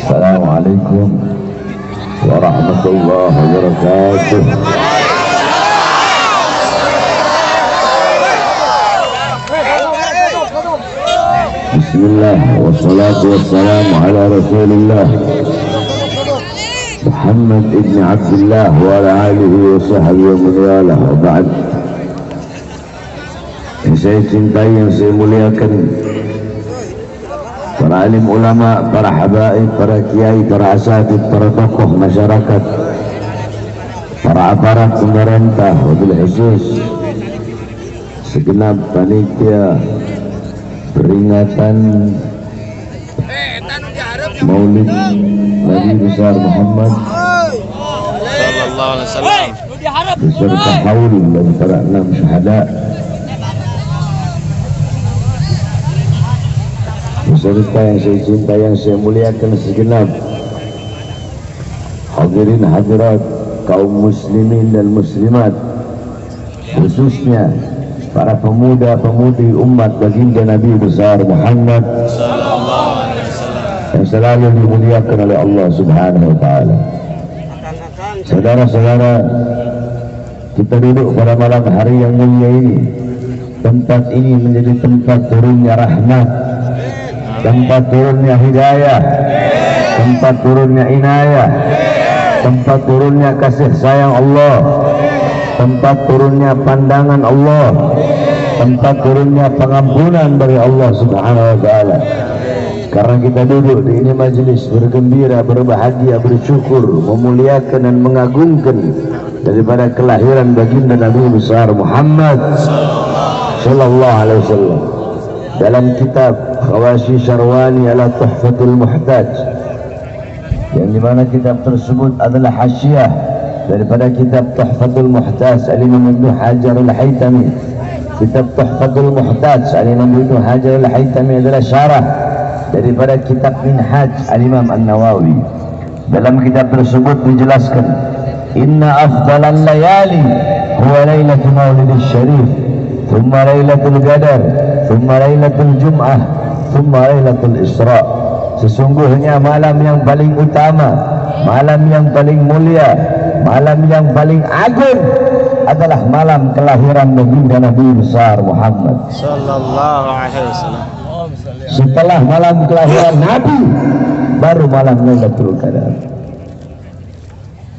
Assalamualaikum warahmatullahi wabarakatuh. Bismillah wassalatu wassalamu ala rasulillah Muhammad ibn Abdullah wa ala alihi wa sahbihi wa man walah, wa ba'd. Yang saya cintai, yang saya muliakan, para alim ulama, para habaib, para kiai, para asatid, para tokoh masyarakat, para aparat pemerintah, wabil khusus segenap panitia peringatan Maulid Nabi besar Muhammad sallallahu alaihi wasallam beserta haul dan para 6 syuhada, beserta yang saya cinta, yang saya muliakan segenap hadirin hadirat kaum muslimin dan muslimat, khususnya para pemuda-pemudi umat baginda Nabi besar Muhammad sallallahu alaihi wasallam yang selalu dimuliakan oleh Allah Subhanahu wa taala. Saudara-saudara, kita duduk pada malam hari yang mulia ini. Tempat ini menjadi tempat turunnya rahmat, tempat turunnya hidayah, tempat turunnya inayah, tempat turunnya kasih sayang Allah, tempat turunnya pandangan Allah, tempat turunnya pengampunan dari Allah Subhanahu wa taala. Karena kita duduk di ini majelis bergembira, berbahagia, bersyukur, memuliakan dan mengagungkan daripada kelahiran baginda Nabi besar Muhammad sallallahu alaihi wasallam. Dalam kitab Khawashi Syarwani ala Tuhfatul Muhtaj, yang dimana kitab tersebut adalah hasyiah daripada kitab Tuhfatul Muhtaj Al-Imam Ibnu Hajar Al-Haytami. Kitab Tuhfatul Muhtaj Al-Imam Ibnu Hajar Al-Haytami adalah syarah daripada kitab Minhaj Al-Imam An-Nawawi. Dalam kitab tersebut dijelaskan, inna afdalan layali huwa lailatul maulidis syarif, thumma lailatul qadar, thumma lailatul jum'ah, thumma lailatul isra. Sesungguhnya malam yang paling utama, malam yang paling mulia, malam yang paling agung adalah malam kelahiran baginda Nabi besar Muhammad sallallahu alaihi wasallam. Setelah malam kelahiran Nabi, baru malam Lailatul Qadar.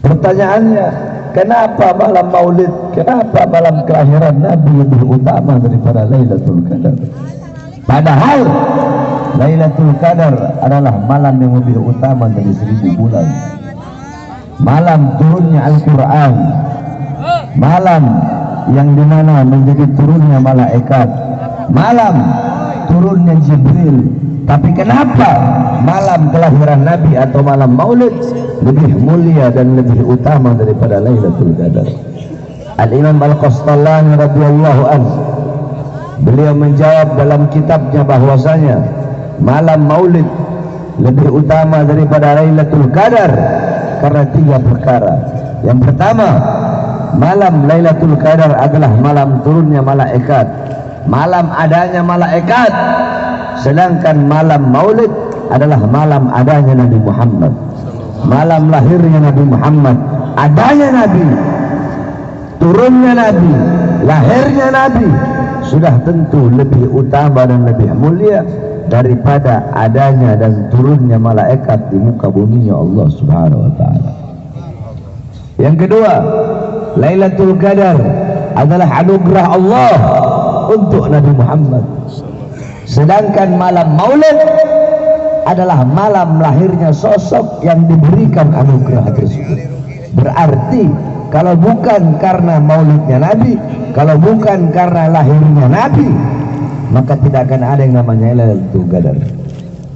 Pertanyaannya, kenapa malam Maulid, kenapa malam kelahiran Nabi lebih utama daripada Lailatul Qadar? Padahal Lailatul Qadar adalah malam yang lebih utama dari 1000 bulan. Malam turunnya Al-Quran, malam yang dimana menjadi turunnya malaikat, malam turunnya Jibril. Tapi kenapa malam kelahiran Nabi atau malam Maulid lebih mulia dan lebih utama daripada Lailatul Qadar? Al-Imam Al-Qastallani radhiyallahu anhu, beliau menjawab dalam kitabnya bahwasanya malam Maulid lebih utama daripada Lailatul Qadar karena 3 perkara. Yang pertama, malam Lailatul Qadar adalah malam turunnya malaikat, malam adanya malaikat, sedangkan malam Maulid adalah malam adanya Nabi Muhammad, malam lahirnya Nabi Muhammad, adanya Nabi, turunnya Nabi, lahirnya Nabi sudah tentu lebih utama dan lebih mulia daripada adanya dan turunnya malaikat di muka bumi Allah Subhanahu wa taala. Yang kedua, Lailatul Qadar adalah anugerah Allah untuk Nabi Muhammad, sedangkan malam Maulid adalah malam lahirnya sosok yang diberikan anugerah tersebut. Berarti kalau bukan karena maulidnya Nabi, kalau bukan karena lahirnya Nabi, maka tidak akan ada yang namanya Lailatul Qadar.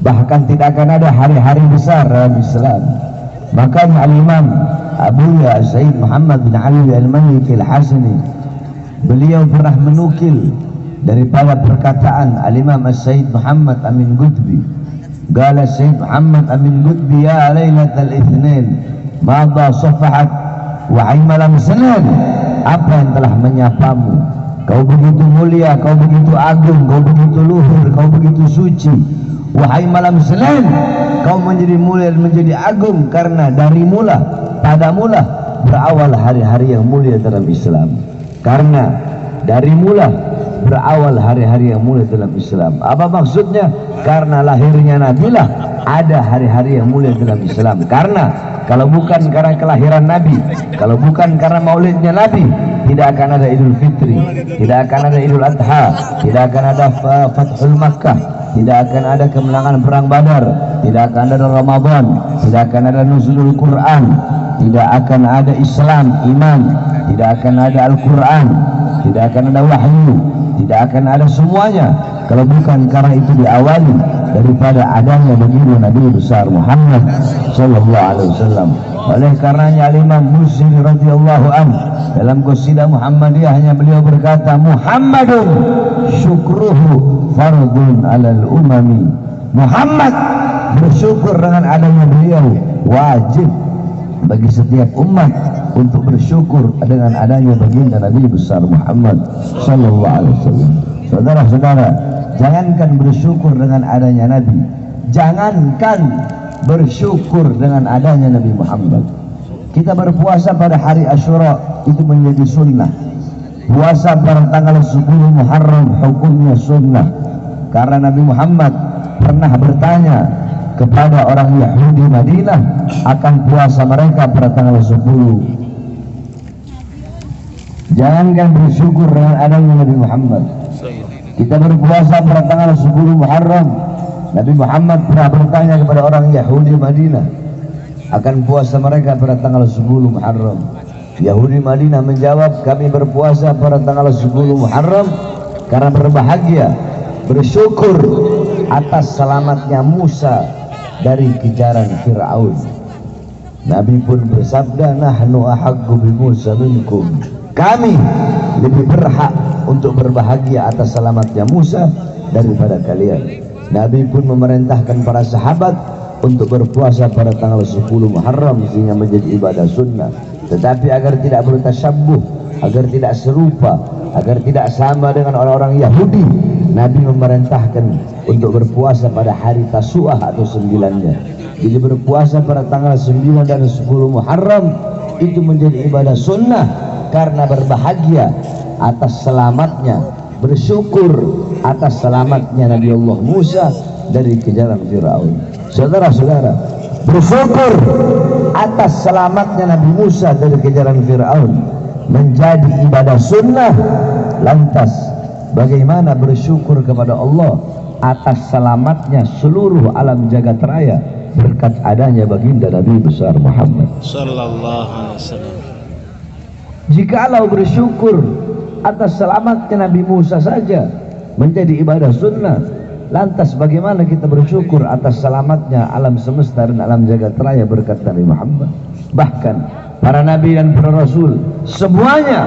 Bahkan tidak akan ada hari-hari besar dalam Islam. Maka Al-Imam Abuya Sayyid Muhammad bin Ali Al-Maliki Al-Hasani, beliau pernah menukil daripada perkataan Al-Imam Sayyid Muhammad Amin Qutbi. Qala Sayyid Muhammad Amin Qutbi, ya Lailatul Itsnin madha safahat wahai malam Senin, apa yang telah menyapamu? Kau begitu mulia, kau begitu agung, kau begitu luhur, kau begitu suci. Wahai malam Senin, kau menjadi mulia dan menjadi agung karena dari mula, pada mula berawal hari-hari yang mulia dalam Islam. Karena dari mula berawal hari-hari yang mulia dalam Islam. Apa maksudnya? Karena lahirnya Nabi lah ada hari-hari yang mulia dalam Islam. Karena kalau bukan karena kelahiran Nabi, kalau bukan karena maulidnya Nabi, tidak akan ada Idul Fitri, tidak akan ada Idul Adha, tidak akan ada Fathul Makkah, tidak akan ada kemenangan perang Badar, tidak akan ada Ramadan, tidak akan ada nuzulul Quran, tidak akan ada Islam, iman, tidak akan ada Al-Quran, tidak akan ada wahyu, tidak akan ada semuanya kalau bukan karena itu diawali daripada adanya baginda Nabi besar Muhammad sallallahu alaihi wasallam. Oleh karenanya Imam Busiri radhiyallahu anhu dalam qasidah Muhammadiyahnya beliau berkata, Muhammadun syukruhu fardun alal umami. Muhammad bersyukur dengan adanya beliau wajib bagi setiap umat untuk bersyukur dengan adanya baginda Nabi besar Muhammad sallallahu alaihi wasallam. Saudara-saudara, jangankan bersyukur dengan adanya Nabi, jangankan bersyukur dengan adanya Nabi Muhammad. Kita berpuasa pada hari Asyura itu menjadi sunnah. Puasa pada tanggal 10 Muharram hukumnya sunnah, karena Nabi Muhammad pernah bertanya kepada orang Yahudi Madinah akan puasa mereka pada tanggal 10. Jangankan bersyukur dengan adanya Nabi Muhammad, kita berpuasa pada tanggal 10 Muharram. Nabi Muhammad pernah bertanya kepada orang Yahudi Madinah akan puasa mereka pada tanggal 10 Muharram. Yahudi Madinah menjawab, kami berpuasa pada tanggal 10 Muharram karena berbahagia, bersyukur atas selamatnya Musa dari kejaran Fir'aun. Nabi pun bersabda, nahnu ahaqqu bi Musa minkum. Kami lebih berhak untuk berbahagia atas selamatnya Musa daripada kalian. Nabi pun memerintahkan para sahabat untuk berpuasa pada tanggal 10 Muharram sehingga menjadi ibadah sunnah. Tetapi agar tidak bertasyabbuh, agar tidak serupa, agar tidak sama dengan orang-orang Yahudi, Nabi memerintahkan untuk berpuasa pada hari Tasu'ah atau 9-nya. Jadi berpuasa pada tanggal 9 dan 10 Muharram itu menjadi ibadah sunnah karena berbahagia atas selamatnya, bersyukur atas selamatnya Nabi Allah Musa dari kejaran Fir'aun. Saudara-saudara, bersyukur atas selamatnya Nabi Musa dari kejaran Fir'aun menjadi ibadah sunnah. Lantas bagaimana bersyukur kepada Allah atas selamatnya seluruh alam jagat raya berkat adanya baginda Nabi besar Muhammad sallallahu alaihi wasallam. Jikalau bersyukur atas selamatnya Nabi Musa saja menjadi ibadah sunnah, lantas bagaimana kita bersyukur atas selamatnya alam semesta dan alam jagat raya berkat Nabi Muhammad? Bahkan para nabi dan para rasul semuanya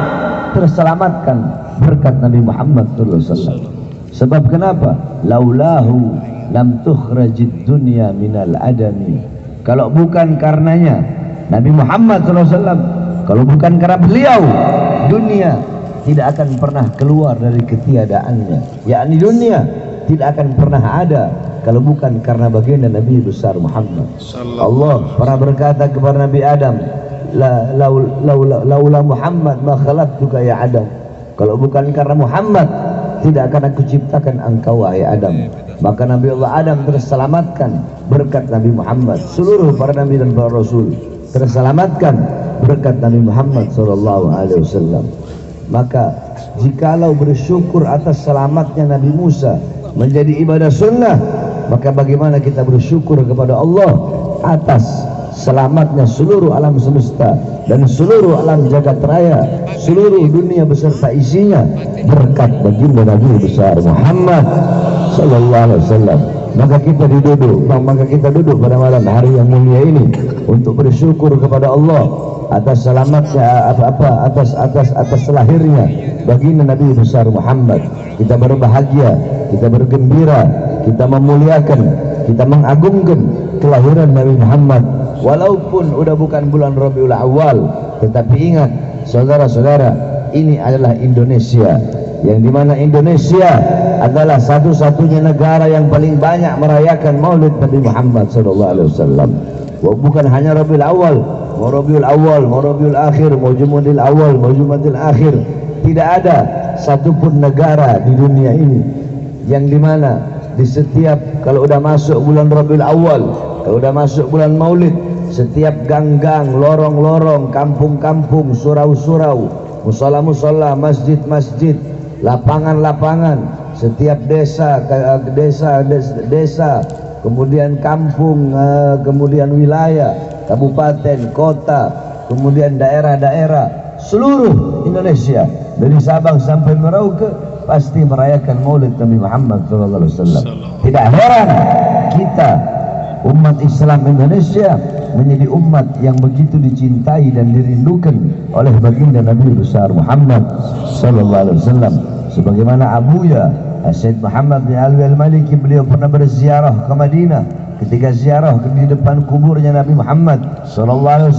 terselamatkan berkat Nabi Muhammad sallallahu alaihi wasallam. Sebab kenapa? Laulahu lam tukhrajid dunya minal adami. Kalau bukan karenanya Nabi Muhammad sallallahu alaihi wasallam, kalau bukan karena beliau, dunia tidak akan pernah keluar dari ketiadaannya. Yakni dunia tidak akan pernah ada kalau bukan karena baginda Nabi besar Muhammad. Allah pernah berkata kepada Nabi Adam, laula Muhammad ma khalaqtuka ya Adam. Kalau bukan karena Muhammad tidak akan aku ciptakan engkau wahai Adam. Maka Nabi Allah Adam terselamatkan berkat Nabi Muhammad. Seluruh para nabi dan para rasul terselamatkan berkat Nabi Muhammad sallallahu alaihi wasallam. Maka jikalau bersyukur atas selamatnya Nabi Musa menjadi ibadah sunnah, maka bagaimana kita bersyukur kepada Allah atas selamatnya seluruh alam semesta dan seluruh alam jagat raya, seluruh dunia beserta isinya berkat baginda Nabi besar Muhammad sallallahu alaihi wasallam. Maka kita duduk pada malam hari yang mulia ini untuk bersyukur kepada Allah atas selamatnya atas lahirnya baginda Nabi besar Muhammad. Kita berbahagia, kita bergembira, kita memuliakan, kita mengagungkan kelahiran Nabi Muhammad. Walaupun udah bukan bulan Rabiul Awal, tetapi ingat saudara-saudara, ini adalah Indonesia, yang dimana Indonesia adalah satu-satunya negara yang paling banyak merayakan Maulid Nabi Muhammad sallallahu alaihi wasallam. Bukan hanya Rabiul Awal, mau Rabiul Awal, mau Rabiul Akhir, mau Jumadil Awal, mau Jumadil Akhir, tidak ada satupun negara di dunia ini yang dimana di setiap kalau udah masuk bulan Rabiul Awal, kalau udah masuk bulan Maulid, setiap gang-gang, lorong-lorong, kampung-kampung, surau-surau, musola-musola, masjid-masjid, lapangan-lapangan, setiap desa, kemudian kampung, kemudian wilayah, kabupaten, kota, kemudian daerah-daerah, seluruh Indonesia dari Sabang sampai Merauke pasti merayakan Maulid Nabi Muhammad SAW. Tidak heran kita umat Islam Indonesia menjadi umat yang begitu dicintai dan dirindukan oleh baginda Nabi besar Muhammad SAW. Sebagaimana Abuya Sayyid Muhammad bin Alwi al-Maliki, beliau pernah berziarah ke Madinah. Ketika ziarah di depan kuburnya Nabi Muhammad SAW,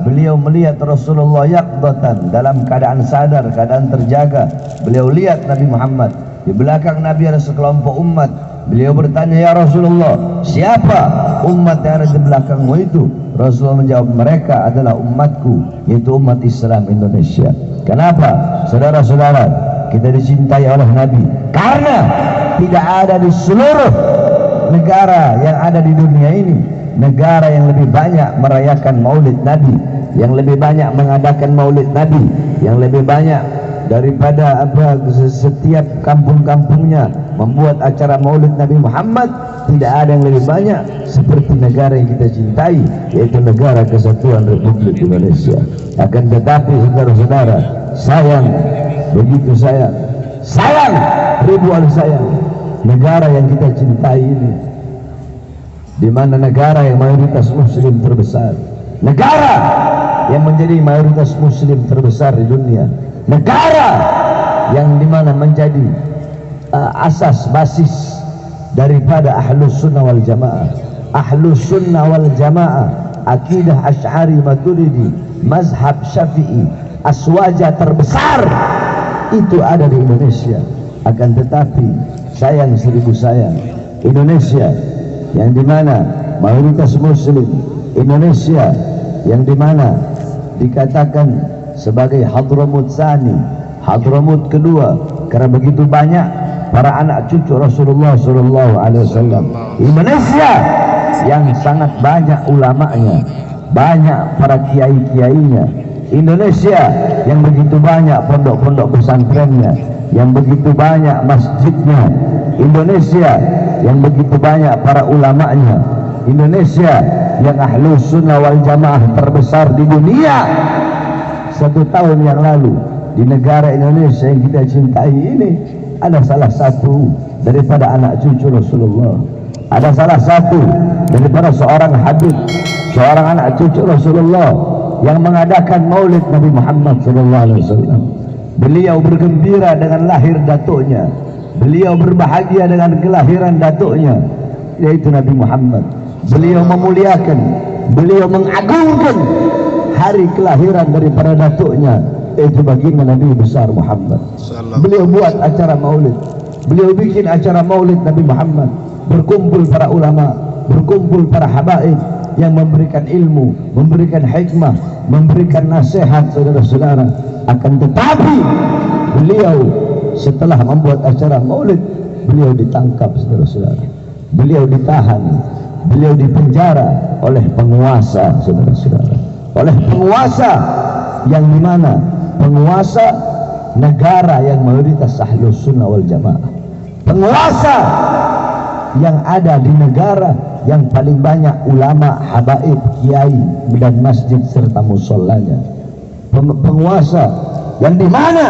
beliau melihat Rasulullah yaqdatan, dalam keadaan sadar, keadaan terjaga. Beliau lihat Nabi Muhammad. Di belakang Nabi ada sekelompok umat. Beliau bertanya, ya Rasulullah, siapa umat yang ada di belakangmu itu? Rasulullah menjawab, mereka adalah umatku, yaitu umat Islam Indonesia. Kenapa? Saudara-saudara, kita dicintai oleh Nabi karena tidak ada di seluruh negara yang ada di dunia ini negara yang lebih banyak merayakan Maulid Nabi, yang lebih banyak mengadakan Maulid Nabi, yang lebih banyak daripada setiap kampung-kampungnya membuat acara Maulid Nabi Muhammad. Tidak ada yang lebih banyak seperti negara yang kita cintai, yaitu negara Kesatuan Republik Indonesia. Akan tetapi saudara-saudara, sayang, begitu sayang ribuan sayang negara yang kita cintai ini, di mana negara yang mayoritas muslim terbesar, negara yang menjadi mayoritas muslim terbesar di dunia, negara yang dimana menjadi asas basis daripada Ahlus Sunnah wal Jamaah. Ahlus Sunnah wal Jamaah, akidah Asy'ari Maturidi, mazhab Syafi'i, aswaja terbesar itu ada di Indonesia. Akan tetapi sayang seribu sayang, Indonesia yang dimana mayoritas muslim, Indonesia yang dimana dikatakan sebagai Hadramut Tsani, Hadramut kedua, karena begitu banyak para anak cucu Rasulullah SAW. Indonesia yang sangat banyak ulamanya, banyak para kiai-kiainya. Indonesia yang begitu banyak pondok-pondok pesantrennya, yang begitu banyak masjidnya. Indonesia yang begitu banyak para ulamanya. Indonesia yang Ahlus Sunnah wal Jamaah terbesar di dunia. 1 tahun yang lalu di negara Indonesia yang kita cintai ini ada salah satu daripada anak cucu Rasulullah, ada salah satu daripada seorang habib, seorang anak cucu Rasulullah yang mengadakan Maulid Nabi Muhammad SAW. Beliau bergembira dengan lahir datuknya, beliau berbahagia dengan kelahiran datuknya, yaitu Nabi Muhammad. Beliau memuliakan, beliau mengagungkan hari kelahiran daripada datuknya, yaitu baginda Nabi besar Muhammad. Beliau buat acara Maulid, beliau bikin acara Maulid Nabi Muhammad, berkumpul para ulama, berkumpul para habaib yang memberikan ilmu, memberikan hikmah, memberikan nasihat saudara-saudara. Akan tetapi beliau setelah membuat acara Maulid, beliau ditangkap saudara-saudara, beliau ditahan, beliau dipenjara oleh penguasa saudara-saudara, oleh penguasa yang dimana penguasa negara yang mayoritas Ahlus Sunnah wal Jamaah, penguasa yang ada di negara yang paling banyak ulama, habaib, kiai dan masjid serta musallanya, penguasa yang di mana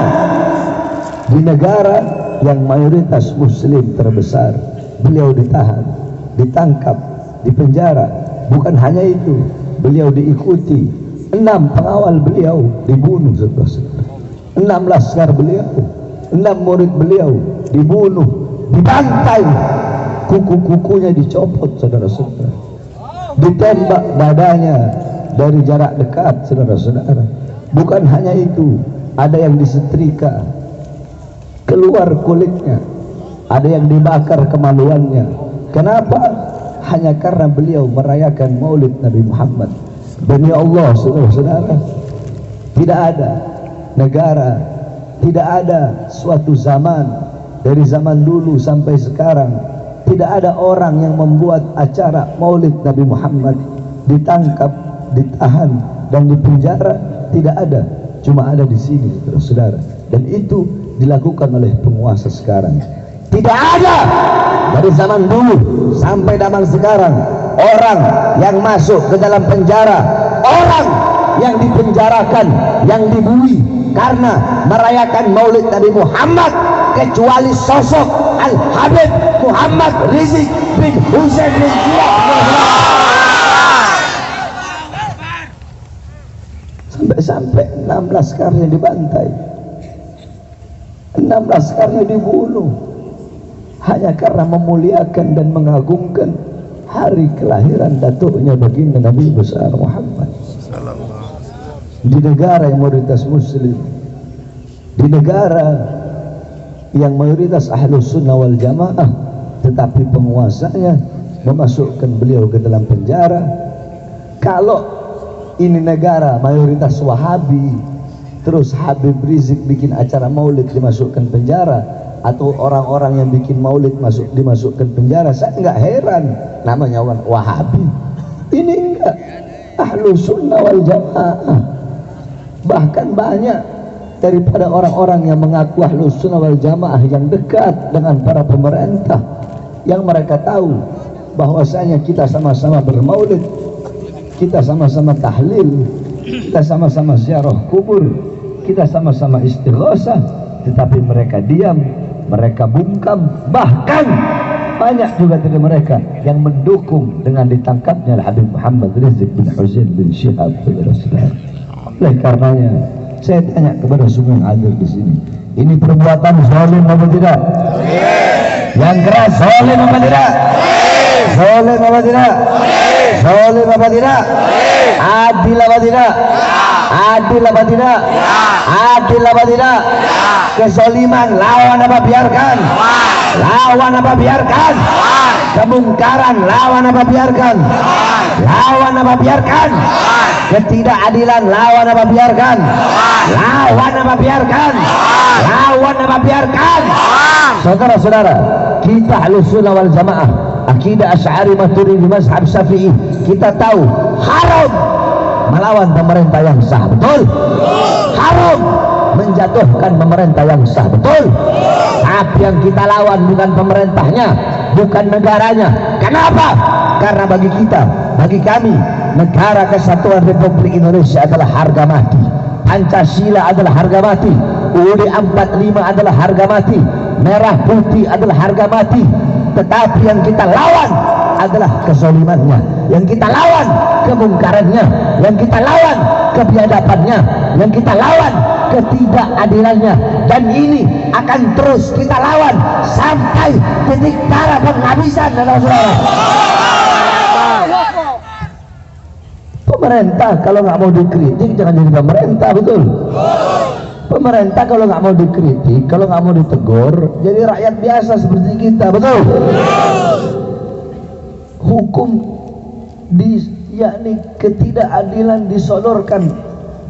di negara yang mayoritas muslim terbesar, beliau ditahan, ditangkap, dipenjara. Bukan hanya itu, beliau diikuti 6 pengawal beliau dibunuh saudara-saudara, 6 laskar beliau, 6 murid beliau dibunuh, dibantai, kuku-kukunya dicopot saudara-saudara, ditembak dadanya dari jarak dekat saudara-saudara. Bukan hanya itu, ada yang disetrika, keluar kulitnya, ada yang dibakar kemaluannya. Kenapa? Hanya karena beliau merayakan maulid Nabi Muhammad. Demi Allah, saudara-saudara, tidak ada negara, tidak ada suatu zaman, dari zaman dulu sampai sekarang, tidak ada orang yang membuat acara maulid Nabi Muhammad ditangkap, ditahan, dan dipenjara. Tidak ada, cuma ada di sini, saudara. Dan itu dilakukan oleh penguasa sekarang. Tidak ada dari zaman dulu sampai zaman sekarang orang yang masuk ke dalam penjara, orang yang dipenjarakan, yang dibui karena merayakan maulid Nabi Muhammad, kecuali sosok Al-Habib Muhammad Rizik bin Hussein bin Syihab. Sampai 16 karya dibantai, 16 karya dibunuh, hanya karena memuliakan dan mengagungkan hari kelahiran datuknya baginda Nabi besar Muhammad. Di negara yang mayoritas muslim, di negara yang mayoritas ahlus sunnah wal jamaah, tetapi penguasanya memasukkan beliau ke dalam penjara. Kalau ini negara mayoritas Wahabi, terus Habib Rizik bikin acara maulid dimasukkan penjara, atau orang-orang yang bikin maulid dimasukkan penjara, saya enggak heran, namanya Wahabi. Ini enggak ahlus sunnah wal jamaah. Bahkan banyak daripada orang-orang yang mengaku ahlus sunnah wal jamaah yang dekat dengan para pemerintah, yang mereka tahu bahwasanya kita sama-sama bermaulid, kita sama-sama tahlil, kita sama-sama ziarah kubur, kita sama-sama istighosah, tetapi mereka diam, mereka bungkam. Bahkan banyak juga dari mereka yang mendukung dengan ditangkapnya Habib Muhammad Rizik bin Hussein bin Syihab. Oleh karenanya saya tanya kepada semua yang hadir di sini, ini perbuatan zalim apa tidak? Yang keras, zalim apa tidak? Zalim apa tidak? Zalim apa tidak? Adil apa tidak? Adil apa tidak? Adil apa tidak? Kezaliman lawan apa biarkan? Lawan apa biarkan? Kemungkaran lawan apa biarkan? Lawan apa biarkan? Ketidakadilan lawan apa biarkan? Lawan apa biarkan? Lawan apa biarkan? Saudara-saudara, kita Ahlus Sunnah wal Jamaah, akidah Asy'ari Maturidi mazhab Syafi'i, kita tahu haram melawan pemerintah yang sah, betul? Haram menjatuhkan pemerintah yang sah, betul? Tapi yang kita lawan bukan pemerintahnya, bukan negaranya. Kenapa? Karena bagi kita, bagi kami, negara kesatuan Republik Indonesia adalah harga mati, Pancasila adalah harga mati, UUD 45 adalah harga mati, merah putih adalah harga mati. Tetapi yang kita lawan adalah kezalimannya, yang kita lawan kemungkarannya, yang kita lawan kebiadabannya, yang kita lawan ketidakadilannya. Dan ini akan terus kita lawan sampai titik darah penghabisan, saudara-saudara. Pemerintah kalau nggak mau dikritik jangan jadi pemerintah, betul? Pemerintah kalau nggak mau dikritik, kalau nggak mau ditegur, jadi rakyat biasa seperti kita, betul? Hukum yakni ketidakadilan disodorkan,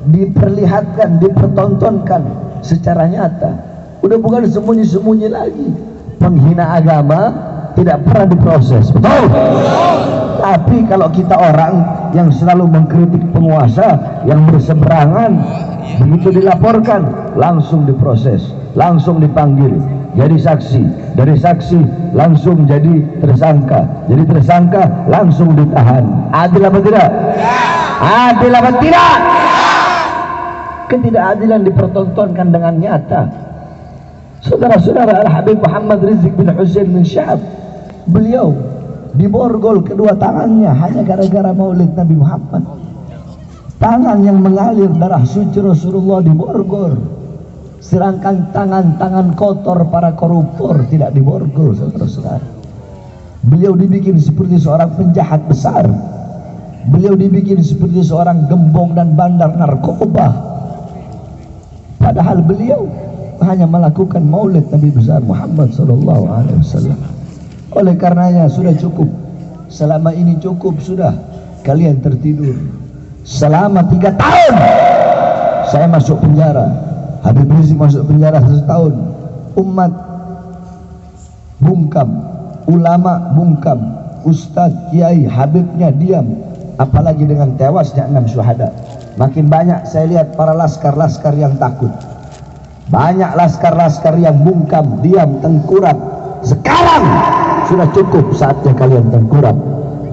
diperlihatkan, dipertontonkan secara nyata. Udah bukan sembunyi-sembunyi lagi. Penghina agama tidak pernah diproses, betul? Tapi kalau kita orang yang selalu mengkritik penguasa yang berseberangan, begitu dilaporkan langsung diproses, langsung dipanggil jadi saksi, dari saksi langsung jadi tersangka, jadi tersangka langsung ditahan. Adil apa tidak? Adil apa tidak? Ketidakadilan dipertontonkan dengan nyata. Saudara-saudara, Al-Habib Muhammad Rizik bin Hussein bin Syihab, beliau diborgol kedua tangannya hanya gara-gara maulid Nabi Muhammad. Tangan yang mengalir darah suci Rasulullah diborgol, sedangkan tangan-tangan kotor para koruptor tidak diborgol, saudara-saudara. Beliau dibikin seperti seorang penjahat besar, beliau dibikin seperti seorang gembong dan bandar narkoba. Padahal beliau hanya melakukan maulid Nabi besar Muhammad sallallahu alaihi wasallam. Oleh karenanya sudah cukup. Selama ini cukup sudah kalian tertidur. Selama 3 tahun saya masuk penjara, Habib Rizik masuk penjara 1 tahun. Umat bungkam, ulama bungkam, ustadz, kiai, habibnya diam. Apalagi dengan tewasnya 6 syuhada. Makin banyak saya lihat para laskar-laskar yang takut. Banyak laskar-laskar yang bungkam, diam, tengkurap. Sekarang sudah cukup saatnya kalian tengkurap.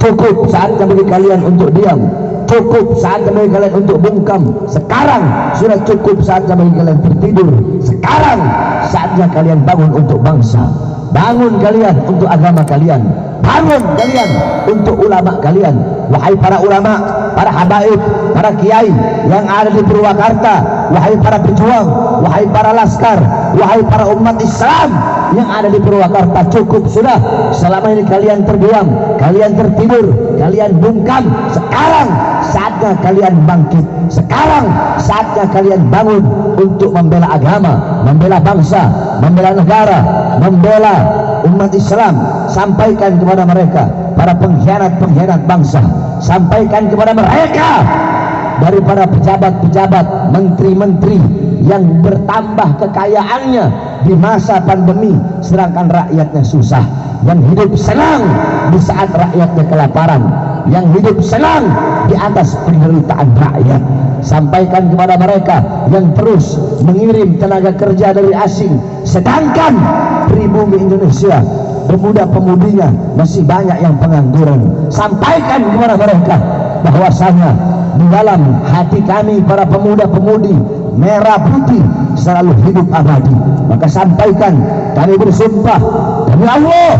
Cukup saatnya bagi kalian untuk diam. Cukup saatnya bagi kalian untuk bungkam. Sekarang sudah cukup saatnya bagi kalian tertidur. Sekarang saatnya kalian bangun untuk bangsa. Bangun kalian untuk agama kalian. Bangun kalian untuk ulama kalian. Wahai para ulama, para habaib, para kiai yang ada di Purwakarta, wahai para pejuang, wahai para laskar, wahai para umat Islam yang ada di Purwakarta, cukup sudah. Selama ini kalian terdiam, kalian tertidur, kalian bungkam. Sekarang saatnya kalian bangkit. Sekarang saatnya kalian bangun untuk membela agama, membela bangsa, membela negara, membela umat Islam. Sampaikan kepada mereka, para pengkhianat-pengkhianat bangsa, sampaikan kepada mereka daripada pejabat-pejabat, menteri-menteri yang bertambah kekayaannya di masa pandemi sedangkan rakyatnya susah, yang hidup senang di saat rakyatnya kelaparan, yang hidup senang di atas penderitaan rakyat. Sampaikan kepada mereka yang terus mengirim tenaga kerja dari asing sedangkan pribumi Indonesia, pemuda-pemudinya masih banyak yang pengangguran. Sampaikan kepada mereka bahwasanya di dalam hati kami para pemuda-pemudi merah putih selalu hidup abadi. Maka sampaikan, kami bersumpah demi Allah,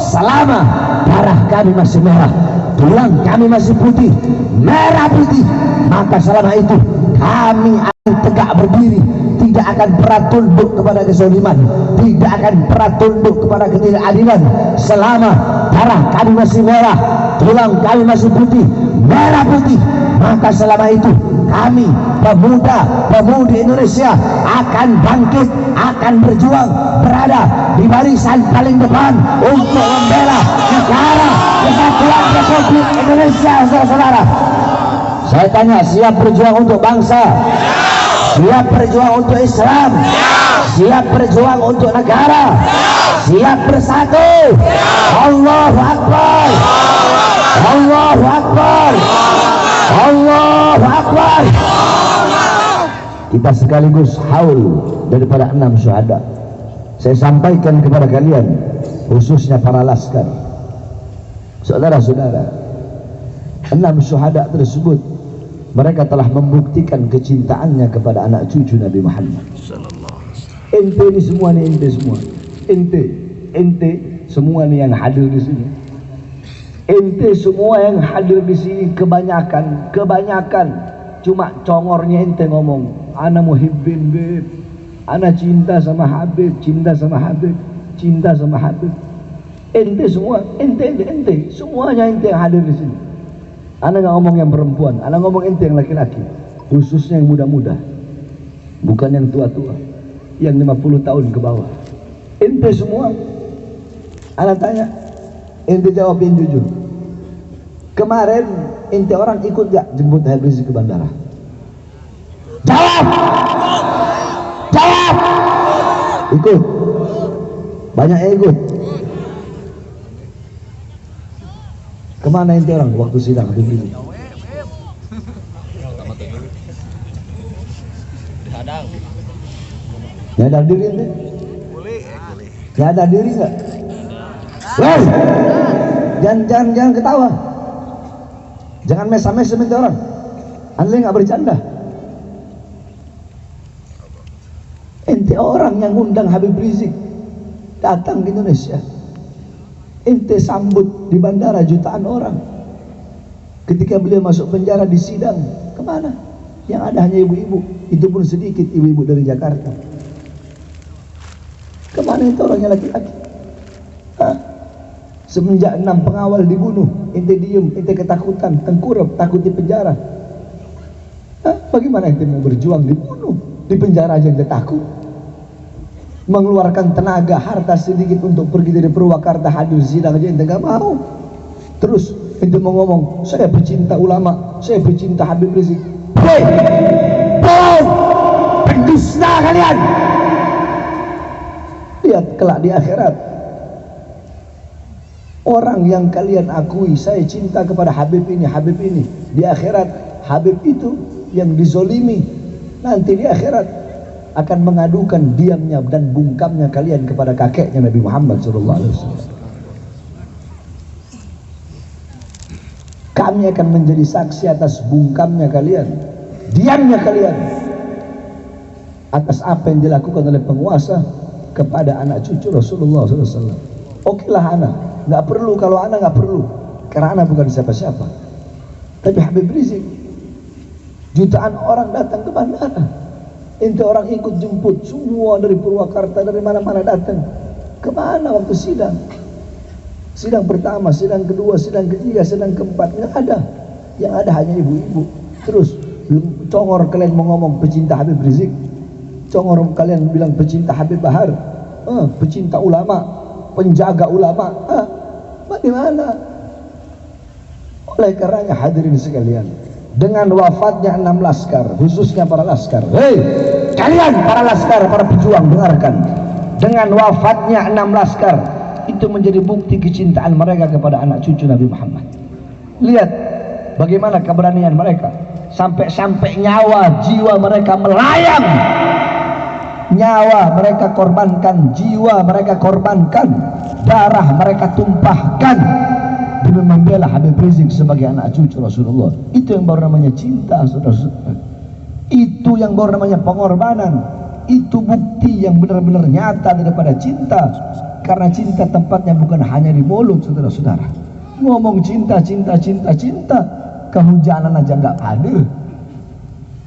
selama darah kami masih merah, tulang kami masih putih, merah putih, maka selama itu kami akan tegak berdiri, tidak akan pernah tunduk kepada kezaliman, tidak akan pernah tunduk kepada ketidakadilan. Selama darah kami masih merah, tulang kami masih putih, merah putih, maka selama itu kami pemuda-pemudi Indonesia akan bangkit, akan berjuang, berada di barisan paling depan untuk membela negara kesatuan Republik Indonesia. Saudara-saudara, saya tanya, siap berjuang untuk bangsa? Siap berjuang untuk Islam? Siap berjuang untuk negara? Siap bersatu? Allahu Akbar, Allahu Akbar, Allahu Akbar. Kita sekaligus haul daripada 6 syuhada. Saya sampaikan kepada kalian, khususnya para laskar, saudara-saudara, 6 syuhada tersebut mereka telah membuktikan kecintaannya kepada anak cucu Nabi Muhammad. Ente ini semua nih, ente semua, ente semua nih yang hadir di sini. Ente semua yang hadir di sini kebanyakan cuma congornya ente ngomong, ana muhibbin bib, ana cinta sama Habib, cinta sama Habib, cinta sama Habib. Ente semua, ente semuanya ente yang hadir di sini. Ana nggak ngomong yang perempuan, ana ngomong ente yang laki-laki, khususnya yang muda-muda, bukan yang tua-tua, yang 50 tahun ke bawah. Ente semua, ana tanya, ente jawabin jujur. Kemarin ente orang ikut gak jemput Habib Rizik ke bandara? Jawab, jawab. Ikut, banyak yang ikut. Kemana ente orang waktu sidang Habib Rizik? Nyadar diri ente? Nyadar diri nggak? Woi, jangan ketawa, jangan mesam-mesam ente orang. Anda nggak bercanda. Ente orang yang undang Habib Rizik datang ke Indonesia. Ente sambut di bandara jutaan orang. Ketika beliau masuk penjara di sidang, kemana? Yang ada hanya ibu-ibu, itu pun sedikit ibu-ibu dari Jakarta. Kemana itu orangnya laki-laki? Semenjak 6 pengawal dibunuh, ente diem, ente ketakutan, tengkurap, takut di penjara. Bagaimana ente mau berjuang dibunuh? Di penjara aja ente takut. mengeluarkan tenaga, harta sedikit untuk pergi dari Purwakarta hadir sidang aja ente gak mau. Terus ente mau ngomong, saya pecinta ulama, saya pecinta Habib Rizik. Hei, bohong, pendusta kalian. Lihat kelak di akhirat, orang yang kalian akui saya cinta kepada Habib ini, di akhirat Habib itu yang dizolimi, nanti di akhirat akan mengadukan diamnya dan bungkamnya kalian kepada kakeknya Nabi Muhammad SAW. Kami akan menjadi saksi atas bungkamnya kalian, diamnya kalian, atas apa yang dilakukan oleh penguasa kepada anak cucu Rasulullah SAW. Oke lah anak, nggak perlu, kalau anak nggak perlu, karena anak bukan siapa-siapa. Tapi Habib Rizik, jutaan orang datang ke bandara. Ente orang ikut jemput semua dari Purwakarta, dari mana-mana datang. Kemana waktu sidang? Sidang pertama, sidang kedua, sidang ketiga, sidang keempat, nggak ada. Yang ada hanya ibu-ibu. Terus congor kalian mau ngomong pecinta Habib Rizik, congor kalian bilang pecinta Habib Bahar, pecinta ulama, penjaga ulama. Bagaimana? Oleh karenanya hadirin sekalian, dengan wafatnya 6 laskar, khususnya para laskar, hei kalian para laskar, para pejuang, dengarkan, dengan wafatnya 6 laskar itu menjadi bukti kecintaan mereka kepada anak cucu Nabi Muhammad. Lihat bagaimana keberanian mereka, sampai-sampai nyawa jiwa mereka melayang, nyawa mereka korbankan, jiwa mereka korbankan, darah mereka tumpahkan demi membela Habib Rizik sebagai anak cucu Rasulullah. Itu yang baru namanya cinta, saudara-saudara. Itu yang baru namanya pengorbanan. Itu bukti yang benar-benar nyata daripada cinta. Karena cinta tempatnya bukan hanya di mulut, saudara-saudara. Ngomong cinta, kehujanan aja nggak ada.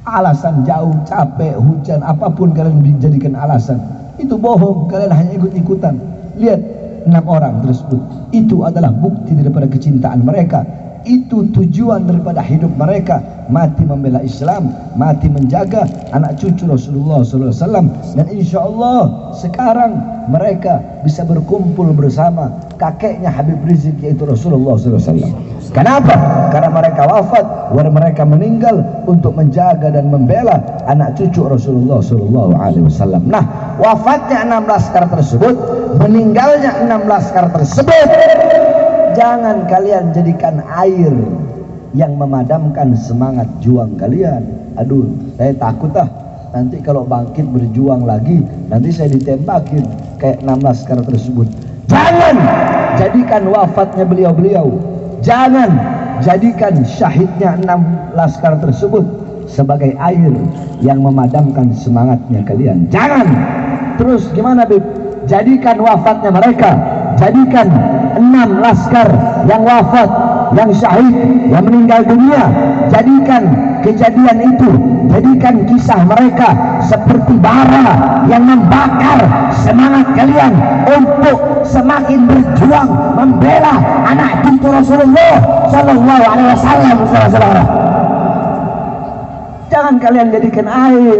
Alasan jauh, capek, hujan, apapun kalian dijadikan alasan. Itu bohong, kalian hanya ikut-ikutan. Lihat 6 orang tersebut, itu adalah bukti daripada kecintaan mereka. Itu tujuan daripada hidup mereka, mati membela Islam, mati menjaga anak cucu Rasulullah SAW. Dan insya Allah sekarang mereka bisa berkumpul bersama kakeknya Habib Rizik, yaitu Rasulullah SAW. Kenapa? Karena mereka wafat, mereka meninggal untuk menjaga dan membela anak cucu Rasulullah SAW. Nah, wafatnya 6 laskar tersebut, meninggalnya 6 laskar tersebut, jangan kalian jadikan air yang memadamkan semangat juang kalian. Aduh, saya takut nanti kalau bangkit berjuang lagi, nanti saya ditembakin kayak 6 laskar tersebut. Jangan jadikan wafatnya beliau-beliau, jangan jadikan syahidnya 6 laskar tersebut sebagai air yang memadamkan semangatnya kalian. Jangan. Terus gimana, Bib? Jadikan wafatnya mereka, jadikan 6 laskar yang wafat, yang syahid, yang meninggal dunia, jadikan kejadian itu, jadikan kisah mereka seperti bara yang membakar semangat kalian untuk semakin berjuang membela anak cucu Rasulullah Sallallahu Alaihi Wasallam. Saudara-saudara, jangan kalian jadikan air,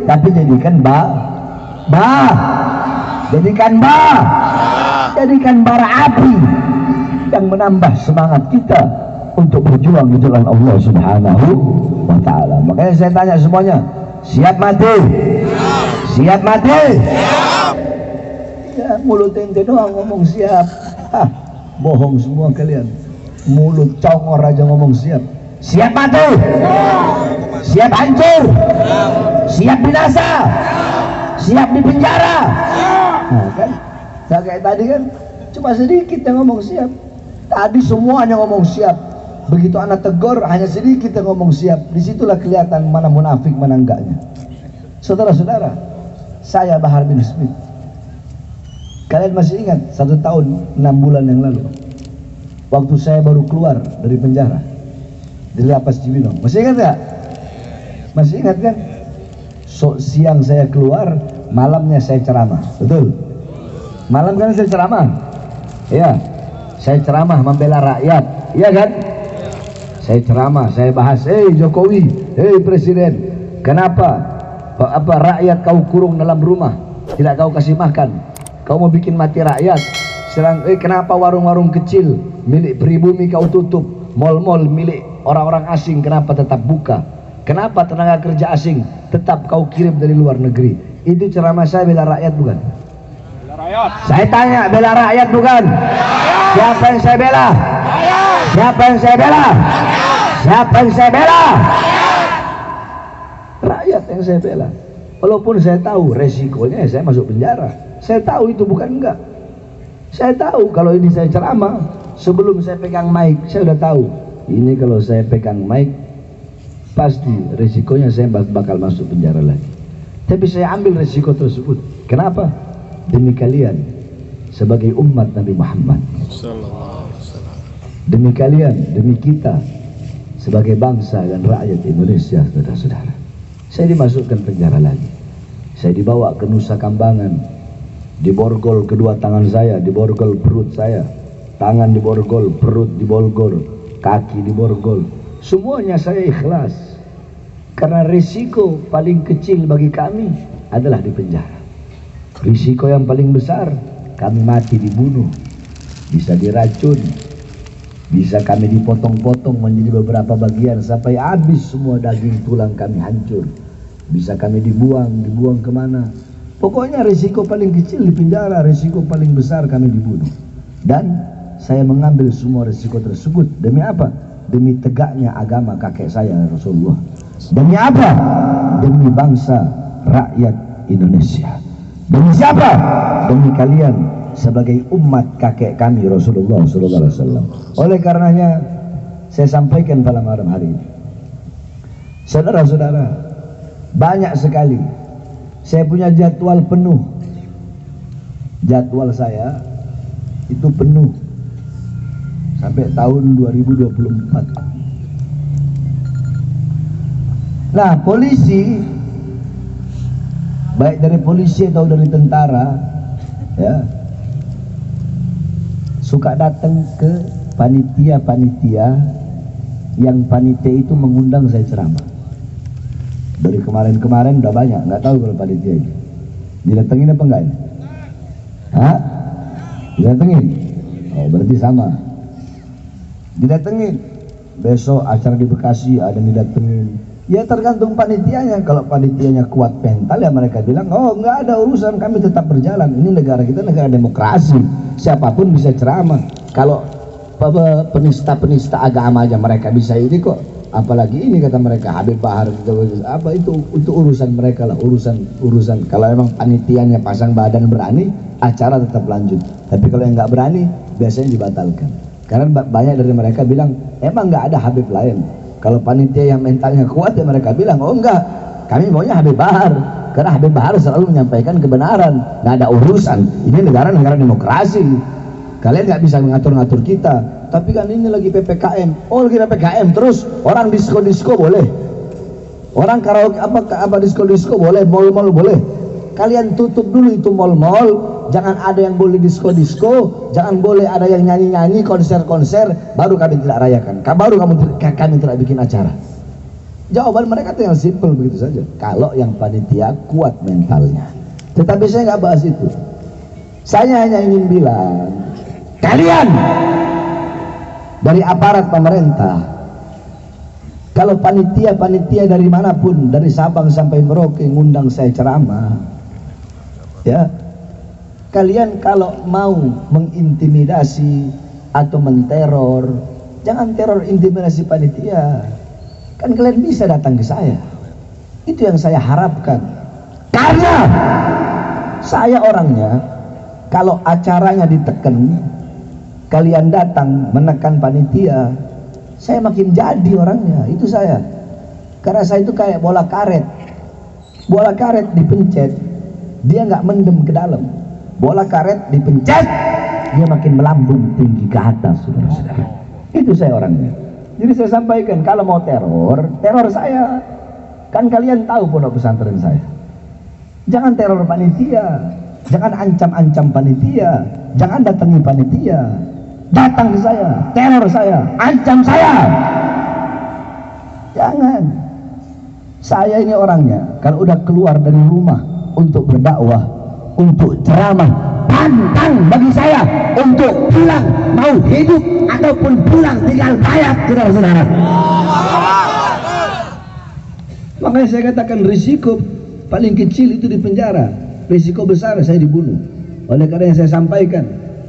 tapi jadikan jadikan bara api yang menambah semangat kita untuk berjuang di jalan Allah Subhanahu wa Ta'ala. Makanya saya tanya semuanya, siap mati? Siap mati? Siap. Ya, mulut ente doang ngomong siap. Bohong semua kalian. Mulut congor aja ngomong siap. Siap mati? Siap hancur? Siap binasa? Siap di penjara? Nah kan, nah, kayak tadi kan cuma sedikit yang ngomong siap. Tadi semuanya ngomong siap. Begitu anak tegur hanya sedikit yang ngomong siap. Disitulah kelihatan mana munafik mana enggaknya. Saudara-saudara, saya Bahar bin Smith. Kalian masih ingat 1 tahun 6 bulan yang lalu, waktu saya baru keluar dari penjara di lapas Cibinong. Masih ingat gak? Masih ingat kan? Siang saya keluar, malamnya saya ceramah. Betul? Malam kan saya ceramah. Iya, saya ceramah membela rakyat. Iya kan? Saya ceramah, saya bahas, Jokowi, Presiden, kenapa rakyat kau kurung dalam rumah? tidak kau kasih makan. Kau mau bikin mati rakyat. Kenapa warung-warung kecil milik pribumi kau tutup? Mal-mal milik orang-orang asing kenapa tetap buka? Kenapa tenaga kerja asing tetap kau kirim dari luar negeri? Itu ceramah saya bela rakyat bukan? Bela rakyat. Saya tanya, bela rakyat bukan? Rakyat. Siapa yang saya bela? Rakyat. Siapa yang saya bela? Rakyat. Siapa yang saya bela? Rakyat yang saya bela. Walaupun saya tahu resikonya saya masuk penjara. Saya tahu itu bukan enggak. Saya tahu kalau ini saya ceramah, sebelum saya pegang mic saya udah tahu. Ini kalau saya pegang mic pasti resikonya saya bakal masuk penjara lagi. Tapi saya ambil resiko tersebut. Kenapa? Demi kalian sebagai umat Nabi Muhammad. Demi kalian, demi kita sebagai bangsa dan rakyat Indonesia, saudara-saudara. Saya dimasukkan penjara lagi. Saya dibawa ke Nusa Kambangan, diborgol kedua tangan saya, diborgol perut saya, tangan diborgol, perut diborgol, kaki diborgol. Semuanya saya ikhlas, karena risiko paling kecil bagi kami adalah di penjara. Risiko yang paling besar, kami mati dibunuh, bisa diracun, bisa kami dipotong-potong menjadi beberapa bagian sampai habis semua daging tulang kami hancur. Bisa kami dibuang kemana. Pokoknya risiko paling kecil di penjara, risiko paling besar kami dibunuh. Dan saya mengambil semua risiko tersebut. Demi apa? Demi tegaknya agama kakek saya Rasulullah. Demi apa? Demi bangsa rakyat Indonesia. Demi siapa? Demi kalian sebagai umat kakek kami Rasulullah SAW. Oleh karenanya saya sampaikan pada malam hari ini, saudara-saudara, banyak sekali saya punya jadwal penuh. Jadwal saya itu penuh sampai tahun 2024. Nah, polisi, baik dari polisi atau dari tentara, ya, suka datang ke panitia-panitia yang panitia itu mengundang saya ceramah. Dari kemarin-kemarin udah banyak, nggak tahu kalau panitia itu didatengin apa enggak ini? Hah? Didatengin? Oh, berarti sama. Didatengin. Besok acara di Bekasi ada yang didatengin. Ya tergantung panitianya. Kalau panitianya kuat mental ya mereka bilang, oh nggak ada urusan, kami tetap berjalan. Ini negara kita negara demokrasi, siapapun bisa ceramah. Kalau penista-penista agama aja mereka bisa ini kok, apalagi ini kata mereka Habib Bahar apa itu urusan mereka lah, urusan kalau emang panitianya pasang badan berani, acara tetap lanjut. Tapi kalau yang nggak berani biasanya dibatalkan, karena banyak dari mereka bilang emang nggak ada Habib lain. Kalau panitia yang mentalnya kuat ya mereka bilang, oh enggak, kami maunya Habib Bahar, karena Habib Bahar selalu menyampaikan kebenaran, nggak ada urusan, ini negara demokrasi, kalian nggak bisa mengatur-ngatur kita. Tapi kan ini lagi PPKM. Oh lagi PPKM terus orang disko boleh, orang karaoke apa disko boleh, mall boleh. Kalian tutup dulu itu mall, jangan ada yang boleh disko, jangan boleh ada yang nyanyi konser, baru kami tidak rayakan, baru kami tidak bikin acara. Jawaban mereka itu yang simple begitu saja. Kalau yang panitia kuat mentalnya. Tetapi saya nggak bahas itu. Saya hanya ingin bilang, kalian dari aparat pemerintah, kalau panitia dari manapun, dari Sabang sampai Merauke ngundang saya ceramah, ya, kalian kalau mau mengintimidasi atau menteror, jangan teror intimidasi panitia. Kan kalian bisa datang ke saya. Itu yang saya harapkan. Karena saya orangnya, kalau acaranya diteken, kalian datang menekan panitia, saya makin jadi orangnya. Itu saya. Karena saya itu kayak bola karet dipencet, dia nggak mendem ke dalam. Bola karet dipencet, dia makin melambung tinggi ke atas, saudara-saudara. Itu saya orangnya. Jadi saya sampaikan, kalau mau teror saya. Kan kalian tahu pondok pesantren saya. Jangan teror panitia, jangan ancam-ancam panitia, jangan datangi panitia. Datang ke saya, teror saya, ancam saya. Jangan. Saya ini orangnya, kalau udah keluar dari rumah untuk berdakwah, untuk ceramah, pantang bagi saya untuk pulang mau hidup ataupun pulang tinggal bayat, saudara-saudara. Makanya saya katakan risiko paling kecil itu di penjara, risiko besar saya dibunuh. Oleh karena yang saya sampaikan,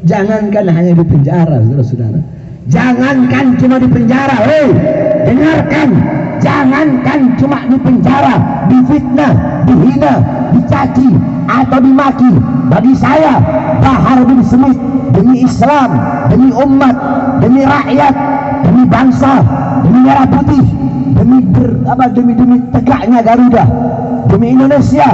jangankan hanya di penjara, saudara-saudara, jangankan cuma di penjara, dengarkan, jangankan cuma di penjara, difitnah, dihina, dicaci atau dimaki. Bagi saya, Bahar bin Smith, demi Islam, demi umat, demi rakyat, demi bangsa, demi merah putih, demi tegaknya Garuda, demi Indonesia,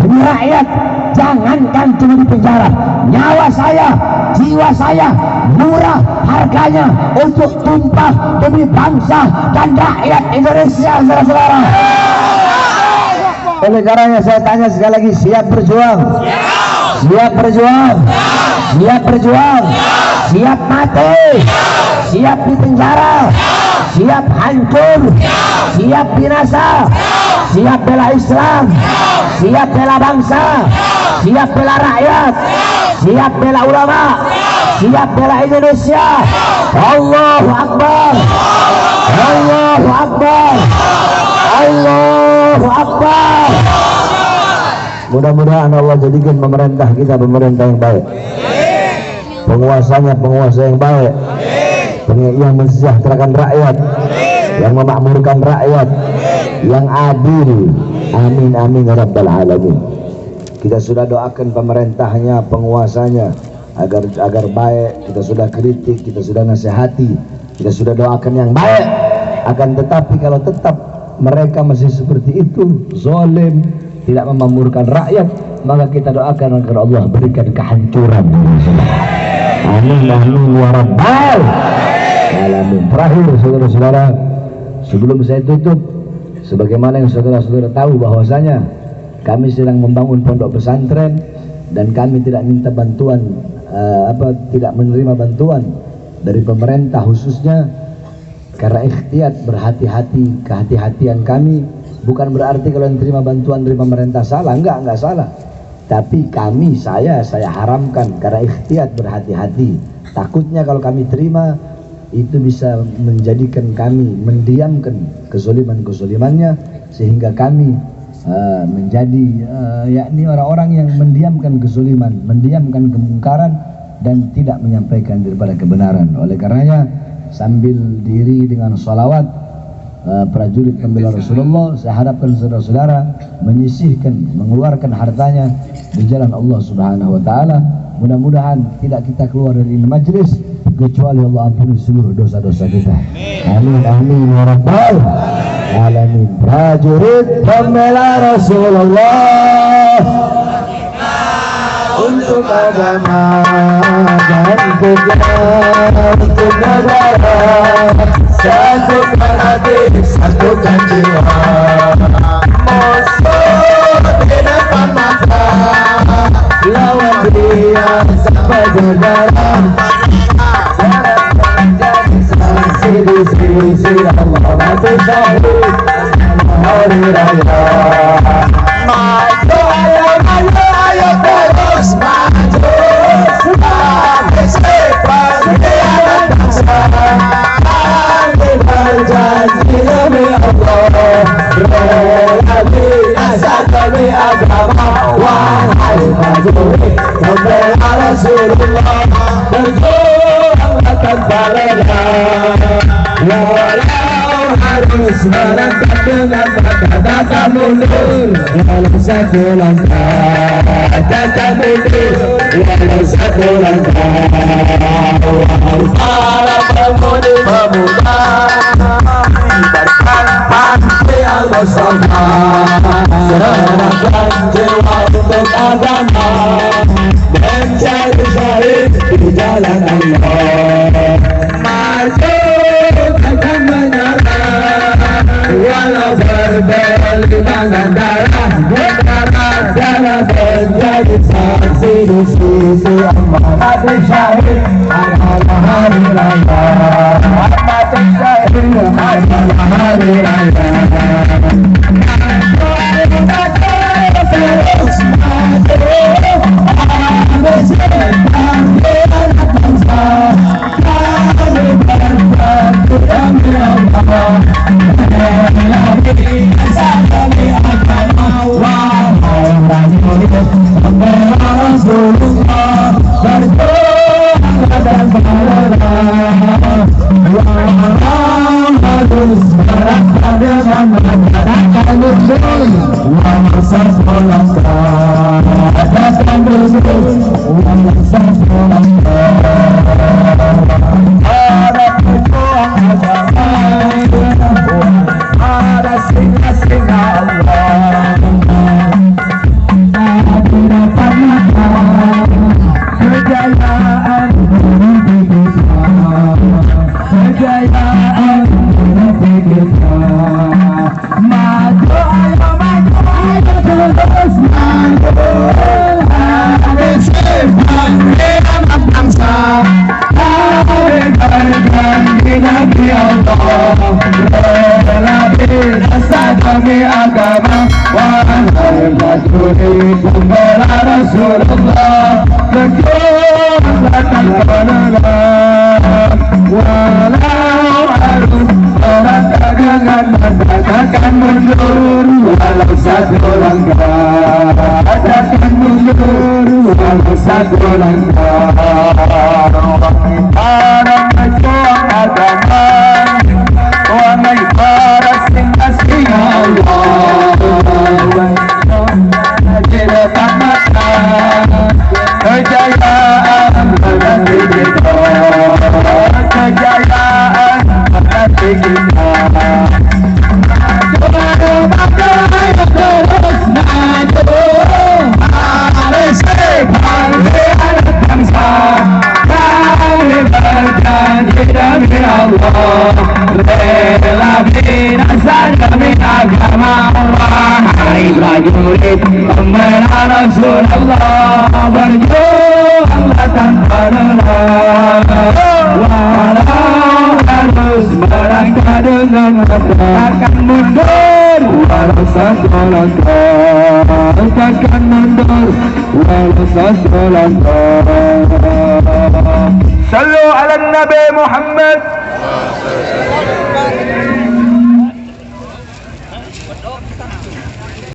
demi rakyat, jangankan cuma di penjara, nyawa saya, jiwa saya murah harganya untuk tumpah demi bangsa dan rakyat Indonesia, saudara-saudara. Oleh karenanya saya tanya sekali lagi, siap berjuang? Siap berjuang? Siap berjuang? Siap mati? Siap di penjara? Siap hancur? Siap binasa? Siap bela Islam? Siap bela bangsa? Siap bela rakyat? Siap bela ulama? Siap bela Indonesia? Allahu Akbar! Allahu Akbar! Allahu Akbar! Mudah-mudahan Allah jadikan pemerintah kita pemerintah yang baik, penguasanya penguasa yang baik, yang mensejahterakan rakyat, yang memakmurkan rakyat, yang adil. Amin amin ya rabbal alamin. Kita sudah doakan pemerintahnya, penguasanya agar baik, kita sudah kritik, kita sudah nasihati, kita sudah doakan yang baik. Akan tetapi kalau tetap mereka masih seperti itu, zalim, tidak memakmurkan rakyat, maka kita doakan agar Allah berikan kehancuran. Amin amin ya rabbal alamin. Terakhir saudara-saudara, sebelum saya tutup, sebagaimana yang saudara-saudara tahu bahwasanya kami sedang membangun pondok pesantren dan kami tidak minta bantuan, tidak menerima bantuan dari pemerintah khususnya karena ikhtiyat, berhati-hati, kehati-hatian kami. Bukan berarti kalau yang terima bantuan dari pemerintah salah, enggak salah. Tapi kami, saya haramkan karena ikhtiyat, berhati-hati. Takutnya kalau kami terima, itu bisa menjadikan kami mendiamkan kezaliman-kezalimannya, sehingga kami menjadi yakni orang-orang yang mendiamkan kezaliman, mendiamkan kemungkaran dan tidak menyampaikan daripada kebenaran. Oleh karenanya, sambil diri dengan salawat prajurit pembela Rasulullah, saya harapkan saudara-saudara menyisihkan, mengeluarkan hartanya di jalan Allah Subhanahu wa taala. Mudah-mudahan tidak kita keluar dari ini majlis kecuali Allah ampuni seluruh dosa-dosa kita. Amin amin ya rabbal alamin. Prajurit pembela Rasulullah untuk agama dan untuk negara, satukan hati, satukan jiwa. Musuh di depan mata, lawan dia sampai berdarah. Syarat menjadi saksi di sisi Allah, mati syahid hari raya. Maju ayo terus maju, sebagai sepanjang bangsa. Kami berjanji demi Allah, rela binasa demi agama. Wahai prajurit pembela Rasulullah, berjuang tanpa reda, walau harus melangkah dengan kata mundur, walau satu langkah kata mundur, walau satu langkah. Wahai para pemuda, ibarkan hati Allah sama, serahkan jiwa untuk agama, mencari syahid di jalan Allah. Maju takkan menyerah, walau bergelimpangan darah, darah menjadi saksi di sisi Allah. Mati syahid adalah hari raya, mati syahid adalah hari raya. Terus maju harus berangkat dengan mengadakan mundur Wangsa selangkah adakan mundur Wangsa selangkah ada pejuang agama ada singa-singa Allah tidak pernah kejayaan kejayaan kita maju ayo terus maju bersihkan anak bangsa berikan di Allah rela binasa demi agama wahai prajurit pembela Rasulullah berjuanglah benar walau harus berangkat dengan mengatakan mundur walau satu langkah katakan mundur walau satu langkah para pejuang agama wahai para singa-singa Allah tidak tamatkan kejayaan menanti kita kejayaan menanti kita terus maju bersihkan anak bangsa kami berjanji demi Allah rela binasa demi agama wahai prajurit pembela Rasulullah berjuanglah tanpa lelah walau harus berangkat dengan takkan mundur walau satu langkah takkan mundur walau satu langkah. Sallu ala Nabi Muhammad.